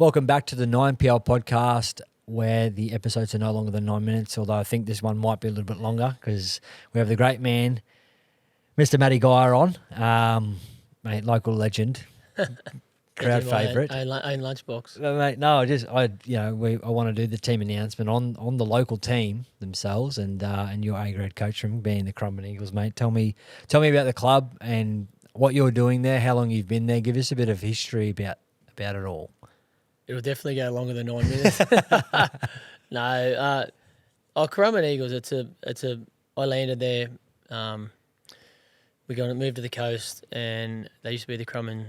Welcome back to the 9PL podcast, where the episodes are no longer than 9 minutes, although I think this one might be a little bit longer because we have the great man, Mr. Matt Geyer on, mate, local legend, crowd favourite. Own lunchbox. Mate, no, I want to do the team announcement on the local team themselves and your A-grade coach from being the Currumbin Eagles, mate. Tell me about the club and what you're doing there, how long you've been there. Give us a bit of history about it all. It'll definitely go longer than 9 minutes. No, Currumbin Eagles. I landed there. We moved to the coast, and they used to be the Currumbin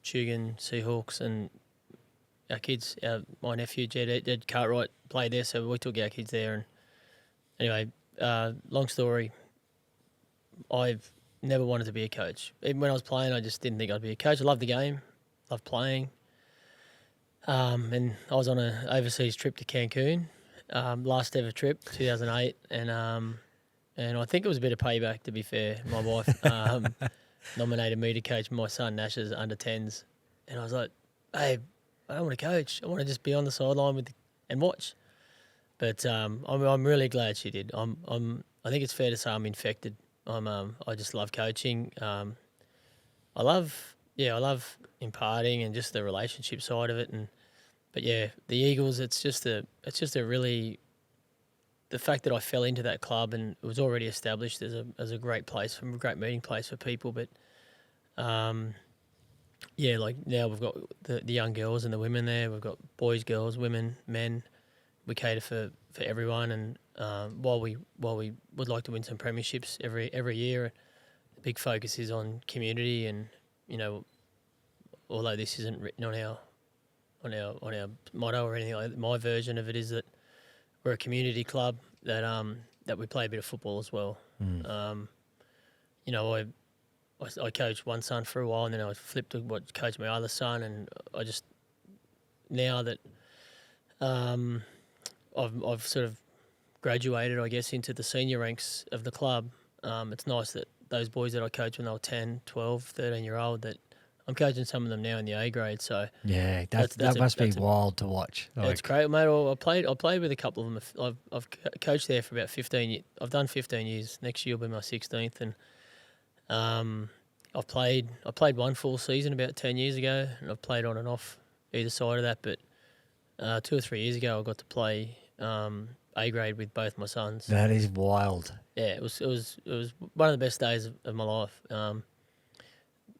Seahawks, and our kids. My nephew Jed Cartwright played there, so we took our kids there. And anyway, long story. I've never wanted to be a coach. Even when I was playing, I just didn't think I'd be a coach. I loved the game, loved playing. And I was on an overseas trip to Cancun, last ever trip, 2008, and I think it was a bit of payback, to be fair. My wife nominated me to coach my son Nash's under-10s, and I was like, hey, I don't want to coach. I want to just be on the sideline and watch. But I'm really glad she did. I think it's fair to say I'm infected. I just love coaching. I love imparting and just the relationship side of it. But yeah, the Eagles, it's just a really, the fact that I fell into that club and it was already established as a great place, a great meeting place for people. But yeah, like now we've got the young girls and the women there. We've got boys, girls, women, men. We cater for everyone, and while we would like to win some premierships every year, the big focus is on community. And although this isn't written on our motto or anything like that, my version of it is that we're a community club that we play a bit of football as well. I coached one son for a while, and then I flipped to coach my other son, and I just, now that I've sort of graduated, I guess, into the senior ranks of the club, it's nice that those boys that I coached when they were 10, 12, 13-year-old, that I'm coaching some of them now in the A grade. So yeah, that must be wild to watch. It's great, mate. I played with a couple of them. I've coached there for about 15 years. I've done 15 years. Next year will be my 16th, and I played one full season about 10 years ago, and I've played on and off either side of that. But 2 or 3 years ago, I got to play A grade with both my sons. That is wild. Yeah, it was one of the best days of my life.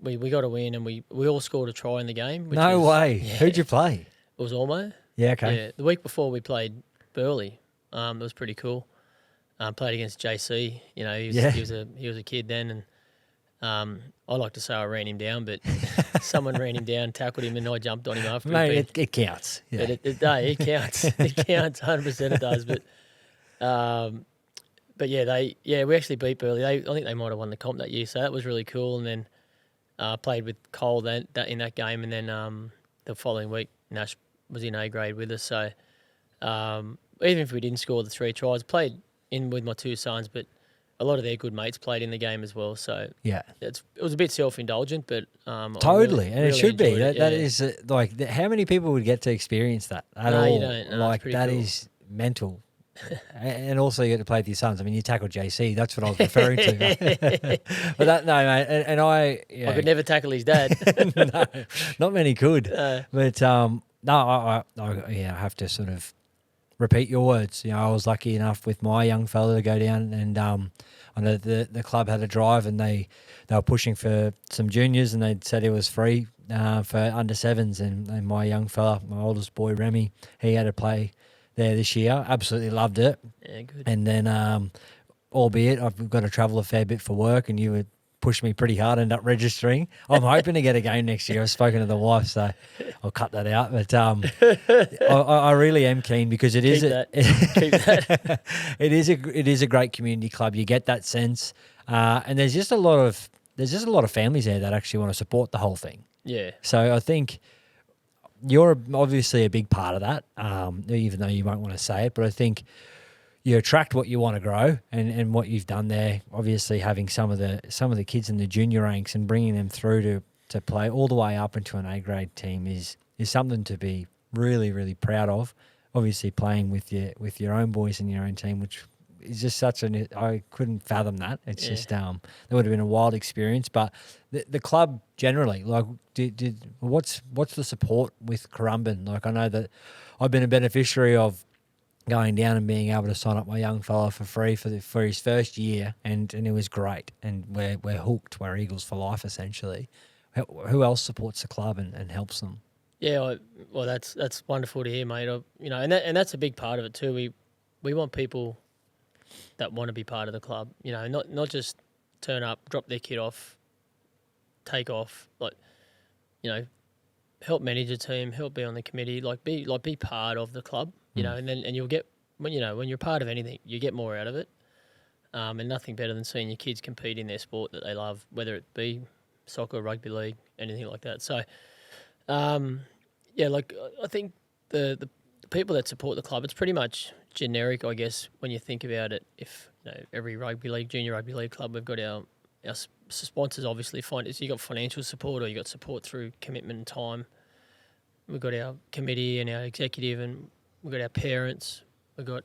We got a win, and we all scored a try in the game. No way. Yeah. Who'd you play? It was Ormo. Yeah, okay. Yeah, the week before we played Burley. It was pretty cool. Played against JC. He was a kid then, and I like to say I ran him down, but someone ran him down, tackled him, and I jumped on him after. Mate, it counts. Yeah. But it counts. It counts. 100% it does. But yeah, we actually beat Burley. I think they might have won the comp that year, so that was really cool. And then played with Cole in that game, and then the following week Nash was in A grade with us. So even if we didn't score the 3 tries, played in with my 2 sons, but a lot of their good mates played in the game as well. So yeah, it was a bit self-indulgent, but totally, and really it should be. That yeah. is how many people would get to experience that at all? You don't. No, that cool. Is mental. And also you get to play with your sons. I mean, you tackled JC. That's what I was referring to. But no, mate. And I could never tackle his dad. No, not many could. But I have to sort of repeat your words. I was lucky enough with my young fella to go down, and I know the club had a drive, and they were pushing for some juniors, and they said it was free for under 7s, and my young fella, my oldest boy Remy, he had to play there this year. Absolutely loved it. Yeah, good. And then, albeit I've got to travel a fair bit for work, and you would push me pretty hard, end up registering. I'm hoping to get a game next year. I've spoken to the wife, so I'll cut that out. But I really am keen, because it is Keep that. it is a great community club. You get that sense, and there's just a lot of families there that actually want to support the whole thing. Yeah. So I think you're obviously a big part of that, even though you won't want to say it. But I think you attract what you want to grow, and what you've done there, obviously having some of the kids in the junior ranks and bringing them through to play all the way up into an A grade team is something to be really, really proud of. Obviously, playing with your own boys in your own team, which is just such an I couldn't fathom that. It's just that would have been a wild experience. But the club generally, like, what's the support with Currumbin? Like, I know that I've been a beneficiary of going down and being able to sign up my young fella for free for his first year, and it was great. And we're hooked. We're Eagles for life, essentially. Who else supports the club and helps them? Yeah, well, that's wonderful to hear, mate. And that's a big part of it too. We want people that want to be part of the club. Not just turn up, drop their kid off, take off. Like, help manage a team, help be on the committee, be part of the club. And you'll get when you're part of anything, you get more out of it. And nothing better than seeing your kids compete in their sport that they love, whether it be soccer, rugby league, anything like that. So. I think the people that support the club, it's pretty much generic, I guess, when you think about it. If every rugby league, junior rugby league club, we've got our sponsors. Obviously, so you got financial support, or you got support through commitment and time. We've got our committee and our executive, and we've got our parents. We've got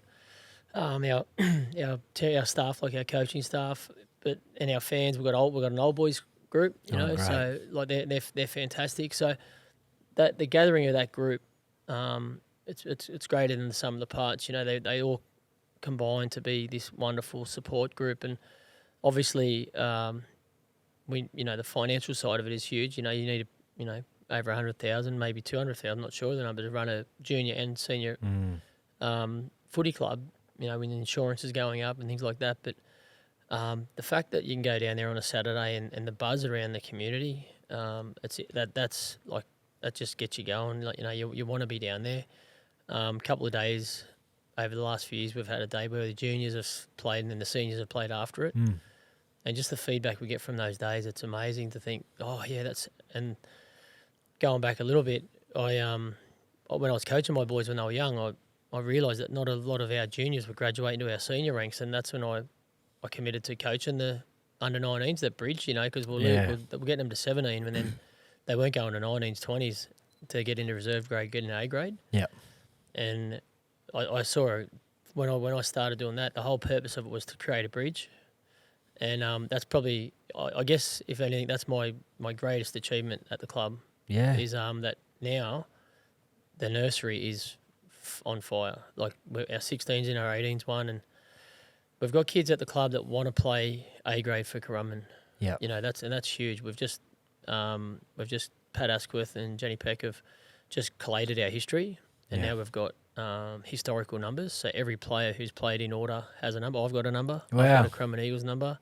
our staff, like our coaching staff, and our fans. We've got an old boys group, so like they're fantastic. So that the gathering of that group, it's greater than the sum of the parts. They all combine to be this wonderful support group, and obviously, the financial side of it is huge. You need over 100,000, maybe 200,000. I'm not sure the number to run a junior and senior footy club. When insurance is going up and things like that, but. The fact that you can go down there on a Saturday and the buzz around the community, that just gets you going. Like, you want to be down there. A couple of days over the last few years, we've had a day where the juniors have played and then the seniors have played after it. And just the feedback we get from those days, it's amazing to think, and going back a little bit, when I was coaching my boys when they were young, I realised that not a lot of our juniors were graduating to our senior ranks, and that's when I committed to coaching the under-19s, that bridge, because we're getting them to 17, and then they weren't going to 19s, 20s to get into reserve grade, get into A grade. Yeah. And I saw when I started doing that, the whole purpose of it was to create a bridge. And that's probably, I guess, if anything, that's my greatest achievement at the club. Yeah. Is that now the nursery is on fire. Like, our 16s and our 18s won, and we've got kids at the club that want to play A grade for Currumbin. Yeah. That's huge. We've just Pat Asquith and Jenny Peck have just collated our history, and now we've got historical numbers. So every player who's played in order has a number. I've got a number. Wow. I've got a Currumbin Eagles number.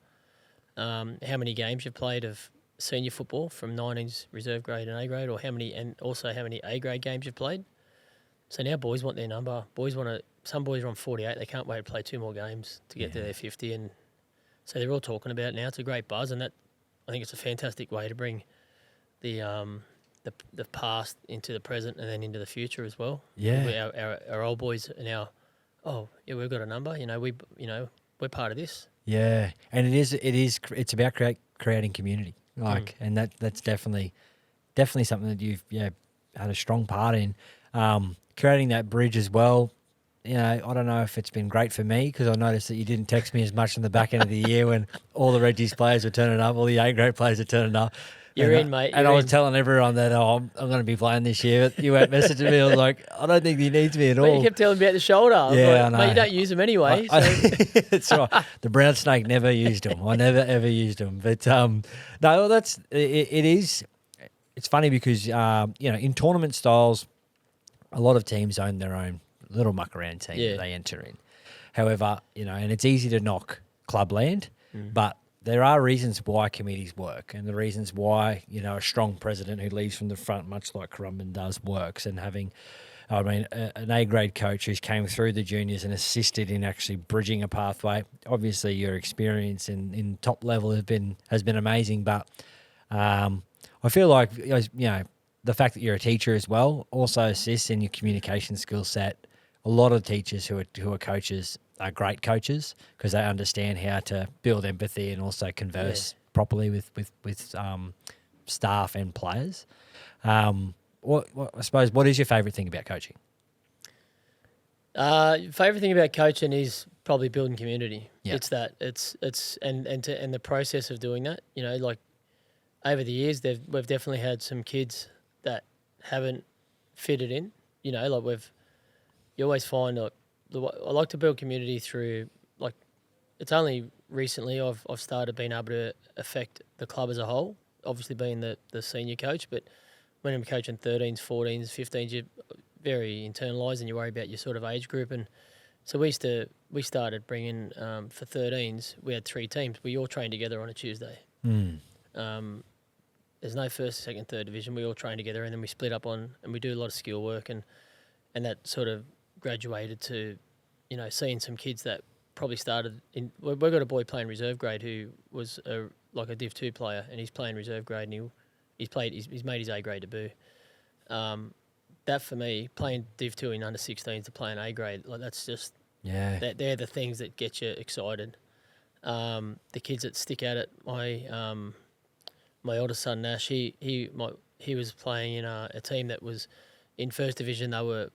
How many games you've played of senior football from 19s reserve grade and A grade, or how many A grade games you've played. So now boys want their number. Some boys are on 48. They can't wait to play 2 more games to get to their 50, and so they're all talking about it now. It's a great buzz, and I think it's a fantastic way to bring the past into the present and then into the future as well. Yeah, our old boys are now, we've got a number. We're part of this. Yeah, and it's about creating community, and that's definitely something that you've had a strong part in. Creating that bridge as well. I don't know if it's been great for me, because I noticed that you didn't text me as much in the back end of the year when all the Reggie's players were turning up, all the A-grade players are turning up. You're in, mate. And I was telling everyone that, I'm going to be playing this year, but you weren't messaging me. I was like, I don't think he needs me at all. You kept telling me about the shoulder. I know. Mate, you don't use them anyway. That's right. The brown snake never used them. I never, ever used them. But, no, it's funny because, in tournament styles, a lot of teams own their own little muck around team that they enter in. However, and it's easy to knock clubland, but there are reasons why committees work, and the reasons why, a strong president who leads from the front, much like Currumbin does, works. And having, an A-grade coach who's came through the juniors and assisted in actually bridging a pathway. Obviously, your experience in top level has been amazing, but I feel like, the fact that you're a teacher as well also assists in your communication skill set. A lot of teachers who are coaches are great coaches because they understand how to build empathy and also converse properly with staff and players. I suppose, what is your favourite thing about coaching? Favorite thing about coaching is probably building community. Yeah. It's that. It's and the process of doing that. You know, like over the years, we've definitely had some kids that haven't fitted in. You know, like you always find like I like to build community through like it's only recently I've started being able to affect the club as a whole. Obviously, being the senior coach, but when I'm coaching 13s, 14s, 15s, you're very internalised and you worry about your sort of age group. And so we started bringing for 13s. We had 3 teams. We all trained together on a Tuesday. There's no first, second, third division. We all train together, and then we split up and we do a lot of skill work, and that sort of graduated to, you know, seeing some kids that probably started in. We've got a boy playing reserve grade who was like a Div 2 player, and he's playing reserve grade, and he's made his A grade debut. That for me, playing Div 2 in under 16s to playing A grade, like that's just they're the things that get you excited. The kids that stick at it, my eldest son Nash, he was playing in a team that was in first division. They were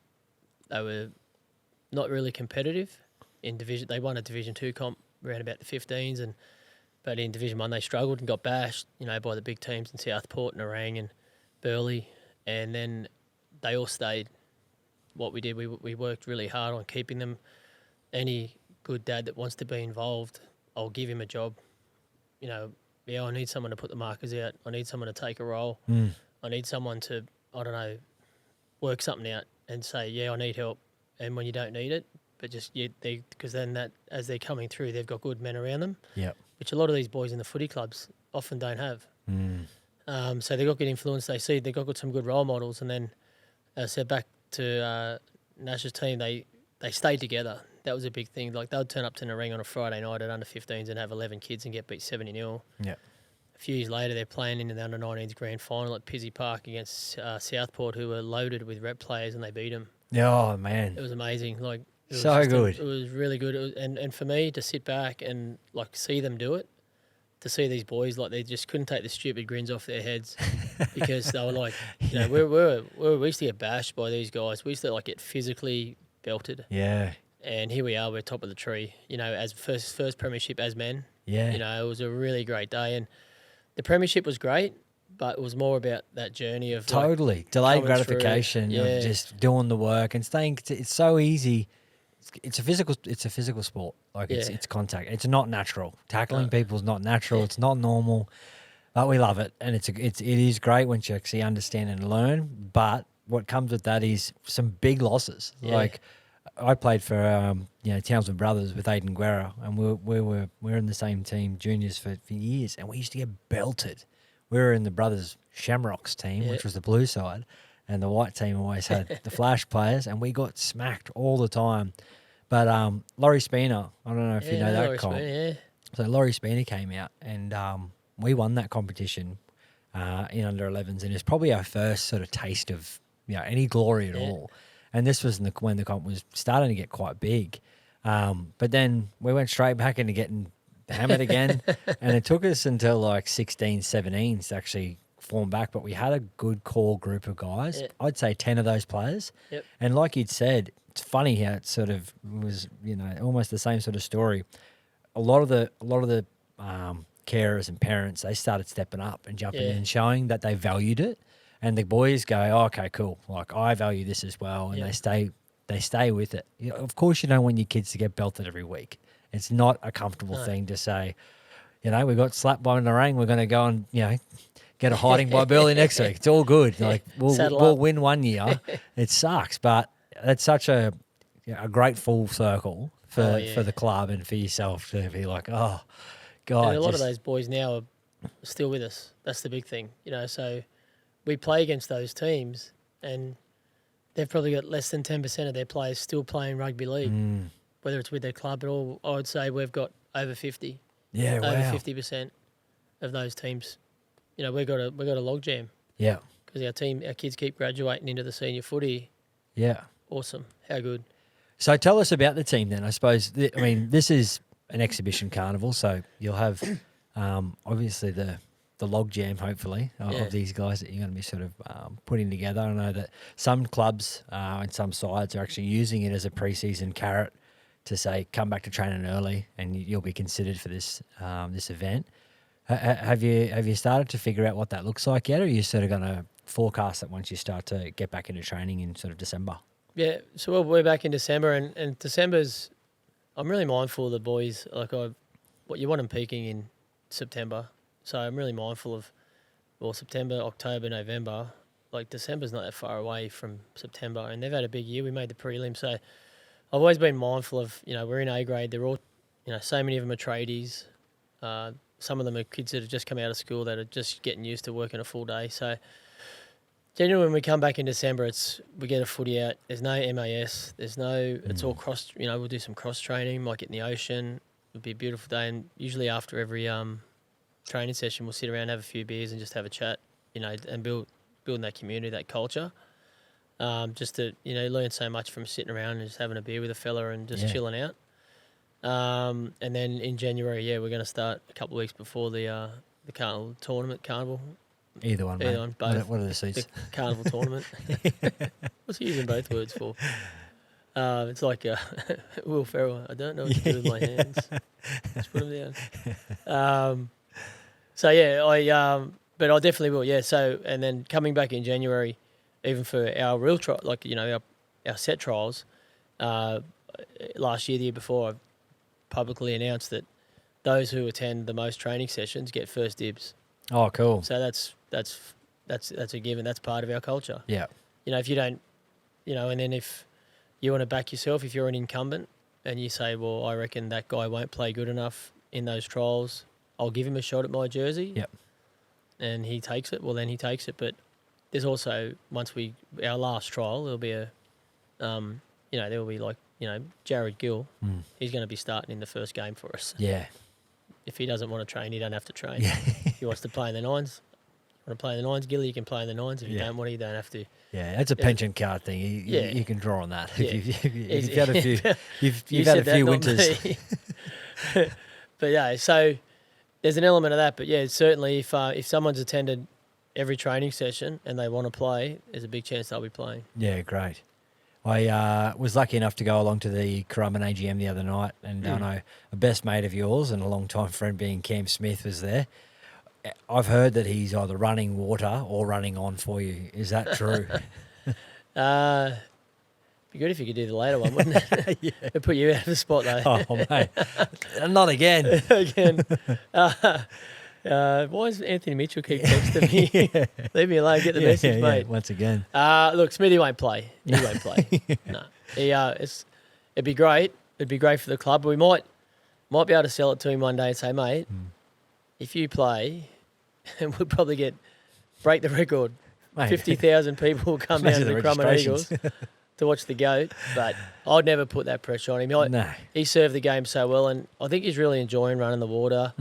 not really competitive in division. They won a Division 2 comp around about the 15s, but in Division 1 they struggled and got bashed, you know, by the big teams in Southport and Orang and Burleigh, and then they all stayed. What we did, we worked really hard on keeping them. Any good dad that wants to be involved, I'll give him a job. You know, yeah, I need someone to put the markers out. I need someone to take a role. I need someone to, I don't know, work something out and say, yeah, I need help. And when you don't need it, but just because then that as they're coming through, they've got good men around them. Yeah. Which a lot of these boys in the footy clubs often don't have. So they've got good influence. They've got some good role models. And then, so back to Nash's team, they stayed together. That was a big thing. Like they'd turn up to Narang on a Friday night at under 15s and have 11 kids and get beat 70-0. Yeah. A few years later, they're playing in the under 19s grand final at Pizzey Park against Southport, who were loaded with rep players, and they beat them. Oh man, it was amazing. Like it was so good. It was really good. And for me to sit back and like see them do it, to see these boys like they just couldn't take the stupid grins off their heads because they were like, you know, we used to get bashed by these guys. We used to like get physically belted. Yeah. And here we are, we're top of the tree. You know, as first premiership as men. Yeah. You know, it was a really great day, and the premiership was great, but it was more about that journey of delayed gratification of just doing the work and staying. It's so easy. It's a physical sport. Like it's contact. It's not natural. Tackling people is not natural. It's not normal, but we love it, and it is great once you actually understand and learn. But what comes with that is some big losses. Yeah. Like I played for Townsville Brothers with Aidan Guerra, and we were in the same team juniors for years, and we used to get belted. We were in the Brothers Shamrocks team, which was the blue side, and the white team always had the flash players, and we got smacked all the time. But Laurie Spina, I don't know if you know that comp. So Laurie Spina came out, and we won that competition in under 11s, and it's probably our first sort of taste of any glory at all. And this was when the comp was starting to get quite big. But then we went straight back into getting hammered again. And it took us until like 16, 17s to actually form back. But we had a good core group of guys. Yep. I'd say 10 of those players. Yep. And like you'd said, it's funny how it sort of was, almost the same sort of story. A lot of the carers and parents, they started stepping up and jumping in and showing that they valued it. And the boys go, oh, okay, cool. Like I value this as well, and they stay with it. Of course, you don't want your kids to get belted every week. It's not a comfortable thing to say. We got slapped by Narang. We're going to go and get a hiding by Burleigh next week. It's all good. Like we'll win one year. It sucks, but it's such a great full circle for the club and for yourself to be like, oh God. And a lot of those boys now are still with us. That's the big thing, So we play against those teams, and they've probably got less than 10% of their players still playing rugby league, whether it's with their club at all. I would say we've got over 50. Yeah, over 50% of those teams. We've got a logjam. Yeah, because our kids keep graduating into the senior footy. Yeah, awesome. How good. So tell us about the team then. I suppose this is an exhibition carnival, so you'll have obviously the the log jam, hopefully, Yeah. of these guys that you're going to be sort of putting together. I know that some clubs and some sides are actually using it as a preseason carrot to say, come back to training early and you'll be considered for this this event. Have you started to figure out what that looks like yet, or are you sort of going to forecast it once you start to get back into training in sort of December? Yeah, so we're back in December, and December's, I'm really mindful of the boys. Like, what you want them peaking in September. So I'm really mindful of, well, September, October, November. Like, December's not that far away from September, and they've had a big year. We made the prelim, so I've always been mindful of, we're in A grade. They're all, so many of them are tradies. Some of them are kids that have just come out of school that are just getting used to working a full day. So generally when we come back in December, we get a footy out. There's no MAS. There's no, it's all cross, we'll do some cross training, might get in the ocean. It'll be a beautiful day. And usually after every training session, we'll sit around, have a few beers and just have a chat, and building that community, that culture. Just to, learn so much from sitting around and just having a beer with a fella and just chilling out. And then in January, we're going to start a couple of weeks before the carnival. Either one, Either mate. one, both. What are the seats? The carnival tournament. What's he using both words for? It's like Will Ferrell. I don't know what to do with my hands. Just put them down. But I definitely will. Yeah. So, and then coming back in January, even for our real trial, like our set trials, last year, the year before, I publicly announced that those who attend the most training sessions get first dibs. Oh, cool. So that's a given. That's part of our culture. Yeah. If you don't, and then if you want to back yourself, if you're an incumbent and you say, well, I reckon that guy won't play good enough in those trials, I'll give him a shot at my jersey. Yep. And he takes it, well, then he takes it. But there's also, our last trial, there'll be there'll be like, Jared Gill, he's going to be starting in the first game for us. Yeah. If he doesn't want to train, he don't have to train. Yeah. If he wants to play in the nines, want to play in the nines, Gilly, you can play in the nines. If you don't want to, you don't have to. Yeah, that's a pension card thing. You can draw on that. Yeah. You've had a few, you've had a few winters. But yeah, so there's an element of that. But yeah, certainly if someone's attended every training session and they want to play, there's a big chance they'll be playing. Yeah, great. I was lucky enough to go along to the Currumbin AGM the other night, and I know a best mate of yours and a long-time friend being Cam Smith was there. I've heard that he's either running water or running on for you. Is that true? Be good if you could do the later one, wouldn't it? Yeah. It'd put you out of the spot, though. Oh, mate. Not again. Again. Why does Anthony Mitchell keep texting me? Yeah. Leave me alone. Get the message, mate. Once again. Look, Smithy won't play. He won't play. No. It'd be great. It'd be great for the club. But we might be able to sell it to him one day and say, mate, if you play, and we'll probably break the record. Mate. 50,000 people will come down to the Currumbin Eagles to watch the GOAT. But I'd never put that pressure on him. No. He served the game so well, and I think he's really enjoying running the water.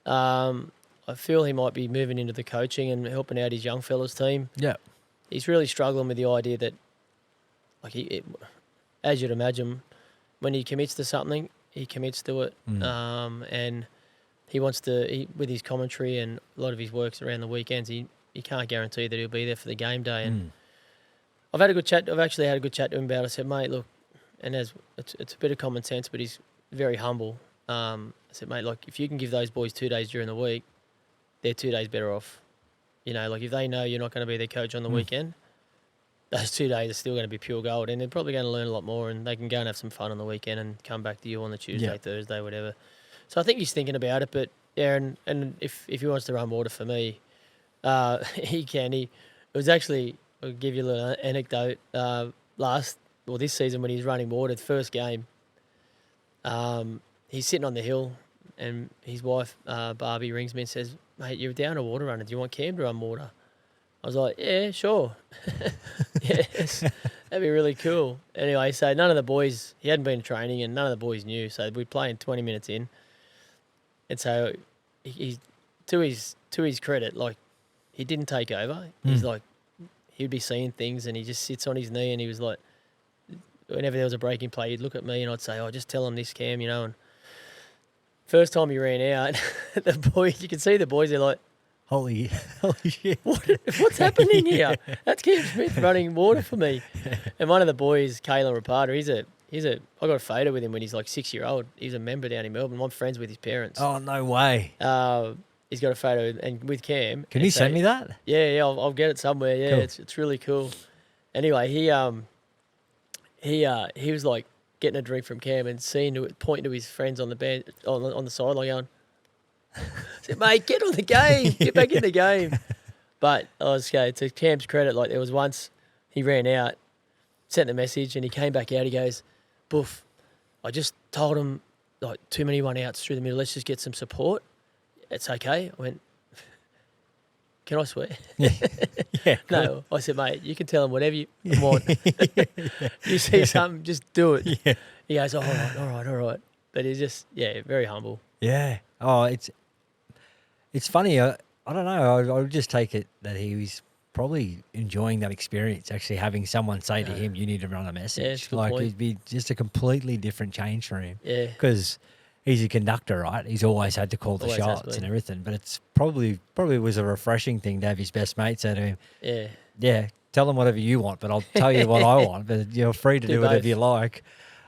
I feel he might be moving into the coaching and helping out his young fellas team. Yeah. He's really struggling with the idea that, as you'd imagine, when he commits to something, he commits to it. And he wants to, with his commentary and a lot of his works around the weekends, he can't guarantee that he'll be there for the game day. And I've had a good chat. I've actually had a good chat to him about it. I said, mate, look, and it's a bit of common sense, but he's very humble. I said, mate, if you can give those boys 2 days during the week, they're 2 days better off. If they know you're not going to be their coach on the weekend, those 2 days are still going to be pure gold, and they're probably going to learn a lot more, and they can go and have some fun on the weekend and come back to you on the Tuesday, Thursday, whatever. So I think he's thinking about it, but yeah, and if he wants to run water for me, he can. It was actually, I'll give you a little anecdote, this season when he was running water, the first game, he's sitting on the hill, and his wife, Barbie, rings me and says, mate, you're down a water runner. Do you want Cam to run water? I was like, yeah, sure. Yes, that'd be really cool. Anyway, so none of the boys, he hadn't been training and none of the boys knew. So we're playing 20 minutes in. And so he to his credit, he didn't take over. He's he'd be seeing things and he just sits on his knee and he was like, whenever there was a breaking play, he'd look at me and I'd say, just tell him this, Cam, and first time he ran out, the boys, you could see the boys, they're like, Holy shit. What's happening here? That's Cam Smith running water for me. And one of the boys, Kalen Rapata, I got a photo with him when he's like 6-year-old. He's a member down in Melbourne. I'm friends with his parents. Oh, no way. He's got a photo and with Cam. Can you send me that? Yeah, I'll get it somewhere. Yeah, Cool. it's really cool. Anyway, he was like getting a drink from Cam and pointing to his friends on the bench on the sideline going, I said, mate, get on the game. Get back in the game. But I was going to Cam's credit, like there was once he ran out, sent a message, and he came back out. He goes, Boof, I just told him like too many run outs through the middle. Let's just get some support. It's okay. I went, can I swear? Yeah. No, I said, mate, you can tell him whatever you want. You see something, just do it. Yeah. He goes, all right. But he's just, very humble. Yeah. Oh, it's funny. I don't know. I would just take it that he was probably enjoying that experience, actually having someone say to him, you need to run a message. Yeah, it's a good like point. it'd be just a completely different change for him. Yeah. Because he's a conductor, right? He's always had to call the Always has shots been. and everything. But it's probably was a refreshing thing to have his best mate say to him, Yeah. tell them whatever you want, but I'll tell you what I want. But you're free to do whatever both. you like.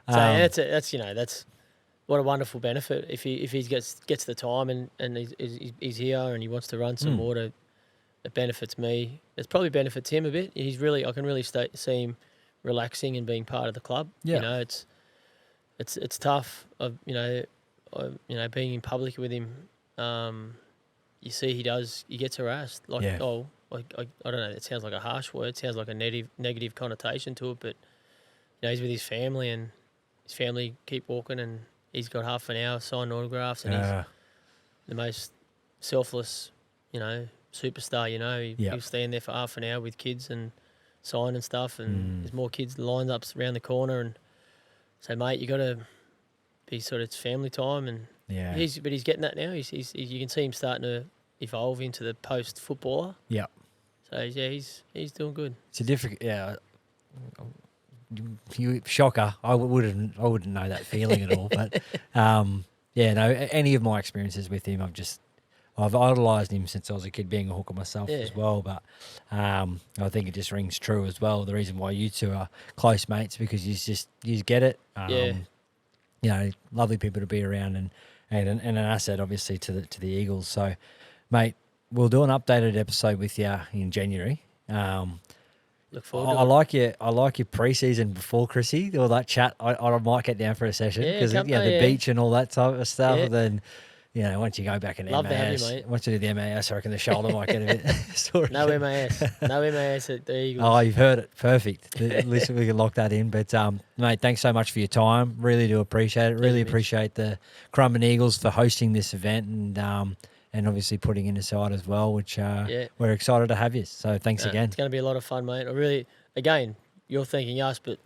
So that's what a wonderful benefit if he gets the time and he's here and he wants to run some water. It benefits me. It probably benefits him a bit. I can really see him relaxing and being part of the club. Yeah. You know, it's tough. Being in public with him. You see, he gets harassed. I don't know. It sounds like a harsh word. It sounds like a negative connotation to it. But he's with his family and his family keep walking and he's got half an hour signed autographs and he's the most selfless, superstar. He'll stand there for half an hour with kids and sign and stuff, and there's more kids lined up around the corner, and so mate, you got to be sort of it's family time, and he's getting that now. He's you can see him starting to evolve into the post footballer. Yeah. So he's doing good. It's a different, shocker. I wouldn't know that feeling at all. But any of my experiences with him, I've idolised him since I was a kid, being a hooker myself as well. But I think it just rings true as well. The reason why you two are close mates because you get it. Lovely people to be around and an asset obviously to the Eagles. So, mate, we'll do an updated episode with you in January. Look forward to it. I like your pre-season before Chrissy. All that chat. I might get down for a session because the yeah. beach and all that type of stuff. Yeah. And then once you go back in Love to have MAS, you, mate. once you do the MAS, I reckon the shoulder might get a bit sore. No MAS at the Eagles. Oh, you've heard it. Perfect. At least we can lock that in. But, mate, thanks so much for your time. Really do appreciate it. Really appreciate the Currumbin Eagles for hosting this event and obviously putting in a side as well, which we're excited to have you. So thanks again. It's going to be a lot of fun, mate. Again, you're thanking us, but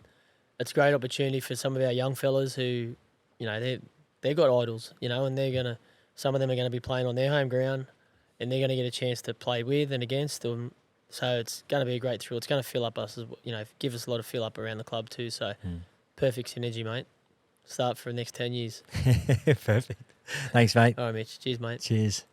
it's a great opportunity for some of our young fellas who, they've got idols, and some of them are going to be playing on their home ground and they're going to get a chance to play with and against them. So it's going to be a great thrill. It's going to fill up us, give us a lot of fill up around the club too. So perfect synergy, mate. Start for the next 10 years. Perfect. Thanks, mate. All right, Mitch. Cheers, mate. Cheers.